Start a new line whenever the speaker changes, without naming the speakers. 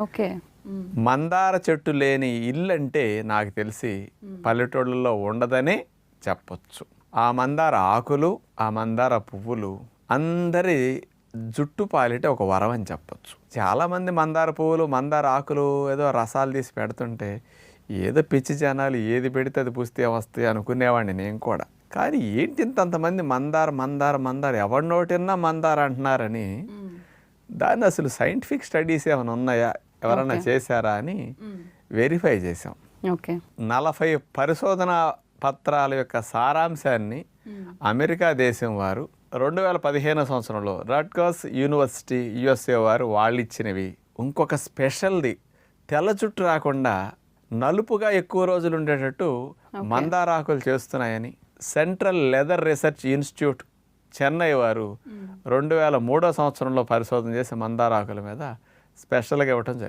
Okay.
మందార చెట్టు లేని ఇల్లు అంటే నాకు తెలిసి పల్లెటూళ్ళలో ఉండదనే చెప్పొచ్చు. ఆ మందార ఆకులు, ఆ మందార పువ్వులు అందరి జుట్టు పాలిట ఒక వరం అని చెప్పొచ్చు. చాలామంది మందార పువ్వులు, మందార ఆకులు ఏదో రసాలు తీసి పెడుతుంటే ఏదో పిచ్చి జనాలు ఏది పెడితే అది పుస్తే వస్తాయి అనుకునేవాడిని నేను కూడా. కానీ ఏంటి ఇంతంతమంది మందార మందార మందార ఎవరి నోటిన్నా మందార అంటున్నారని దాన్ని అసలు సైంటిఫిక్ స్టడీస్ ఏమైనా ఉన్నాయా, ఎవరైనా చేశారా అని వెరిఫై చేసాం.
ఓకే.
40 పరిశోధన పత్రాల యొక్క సారాంశాన్ని అమెరికా దేశం వారు 2015 సంవత్సరంలో రట్గర్స్ యూనివర్సిటీ యుఎస్ఏ వారు వాళ్ళు ఇచ్చినవి. ఇంకొక స్పెషల్ది తెల్ల జుట్టు రాకుండా నలుపుగా ఎక్కువ రోజులు ఉండేటట్టు మందారాకులు చేస్తున్నాయని central leather research institute Chennai వారు 2003 సంవత్సరంలో పరిశోధన చేసి మందారాకుల మీద స్పెషల్గా ఇవ్వటం జరిగింది.